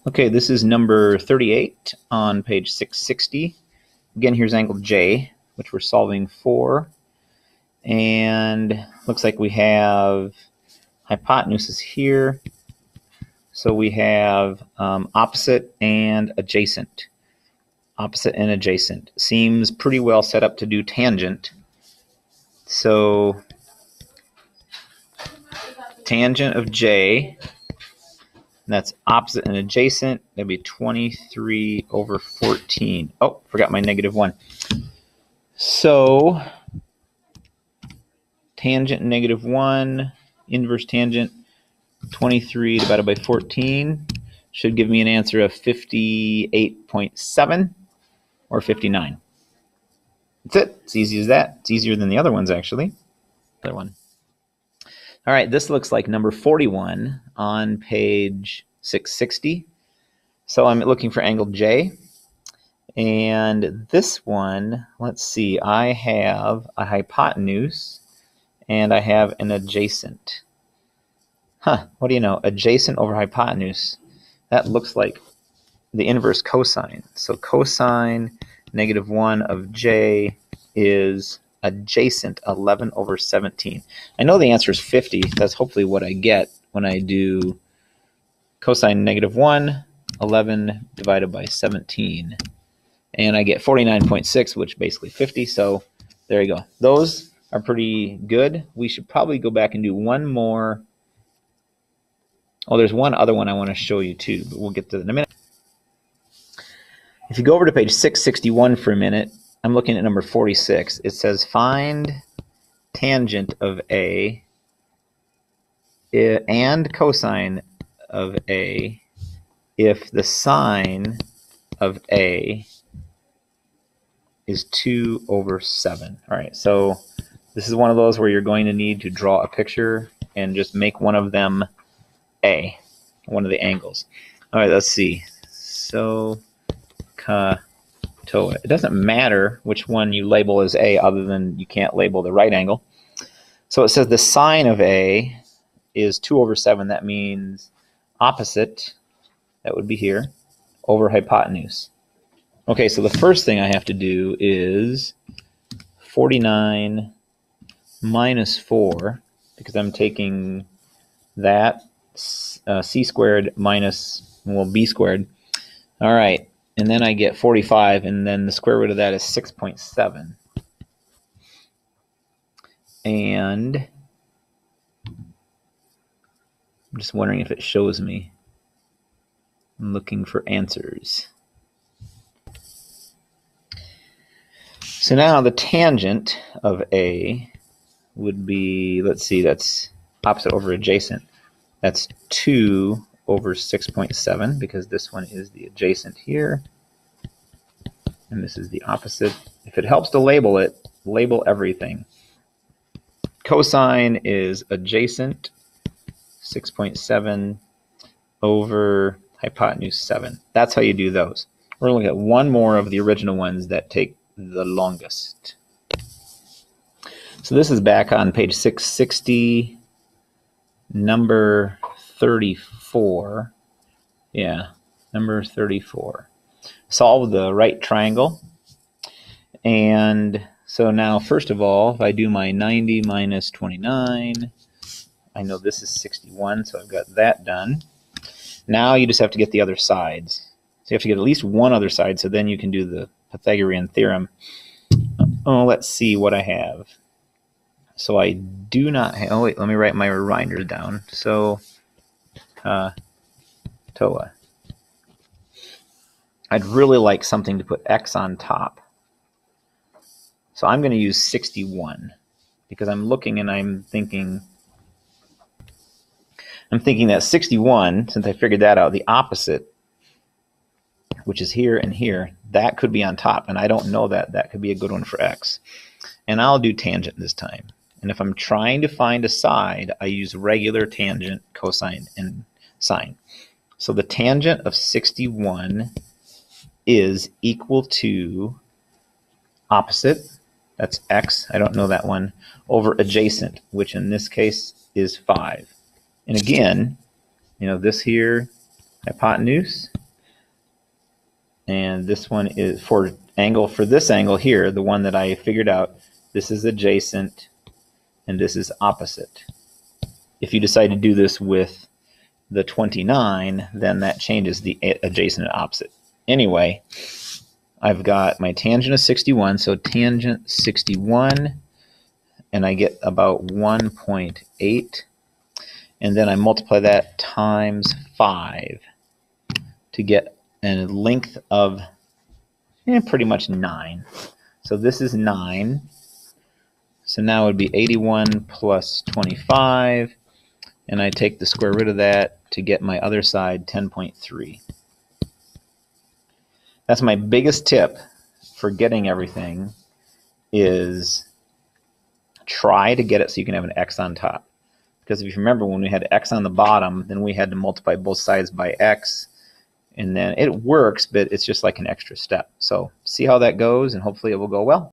Okay, this is number 38 on page 660. Again, here's angle J, which we're solving for. And looks like we have hypotenuse here. So we have opposite and adjacent. Opposite and adjacent. Seems pretty well set up to do tangent. So tangent of J, that's opposite and adjacent. That'd be 23 over 14. Oh, forgot my -1. So tangent -1, inverse tangent, 23 divided by 14 should give me an answer of 58.7 or 59. That's it. It's easy as that. It's easier than the other ones, actually. Other one. All right, this looks like number 41 on page 660. So I'm looking for angle J. And this one, let's see, I have a hypotenuse and I have an adjacent. What do you know? Adjacent over hypotenuse. That looks like the inverse cosine. So cosine -1 of J is adjacent 11 over 17. I know the answer is 50. That's hopefully what I get when I do cosine -1, 11 divided by 17. And I get 49.6, which is basically 50. So there you go. Those are pretty good. We should probably go back and do one more. Oh, there's one other one I want to show you too, but we'll get to that in a minute. If you go over to page 661 for a minute, I'm looking at number 46. It says find tangent of A and cosine of A if the sine of A is 2 over 7. All right, so this is one of those where you're going to need to draw a picture and just make one of them A, one of the angles. All right, let's see. So, it doesn't matter which one you label as A other than you can't label the right angle. So it says the sine of A is 2 over 7. That means opposite, that would be here, over hypotenuse. Okay, so the first thing I have to do is 49 minus 4, because I'm taking that, c squared minus, well, b squared. All right, and then I get 45, and then the square root of that is 6.7. And I'm just wondering if it shows me. I'm looking for answers. So now the tangent of A would be, let's see, that's opposite over adjacent. That's 2 over 6.7, because this one is the adjacent here, and this is the opposite. If it helps to label it, label everything. Cosine is adjacent, 6.7 over hypotenuse 7. That's how you do those. We're going to look at one more of the original ones that take the longest. So this is back on page 660, number 34. Yeah, number 34. Solve the right triangle. And so now, first of all, if I do my 90 minus 29, I know this is 61, so I've got that done. Now you just have to get the other sides. So you have to get at least one other side, so then you can do the Pythagorean theorem. Oh, let's see what I have. So I do not have, oh wait, let me write my reminders down. So, TOA. I'd really like something to put x on top. So I'm going to use 61, because I'm looking and I'm thinking that 61, since I figured that out, the opposite, which is here and here, that could be on top, and I don't know that. That could be a good one for x. And I'll do tangent this time. And if I'm trying to find a side, I use regular tangent, cosine, and sine. So the tangent of 61 is equal to opposite, that's x, I don't know that one, over adjacent, which in this case is 5. And again, you know, this here hypotenuse. And this one is for this angle here, the one that I figured out, this is adjacent and this is opposite. If you decide to do this with the 29, then that changes the adjacent and opposite. Anyway, I've got my tangent of 61, so tangent 61, and I get about 1.8, and then I multiply that times 5 to get a length of pretty much 9. So this is 9. So now it would be 81 plus 25, and I take the square root of that to get my other side, 10.3. That's my biggest tip for getting everything, is try to get it so you can have an x on top. Because if you remember, when we had x on the bottom, then we had to multiply both sides by x, and then it works, but it's just like an extra step. So see how that goes, and hopefully it will go well.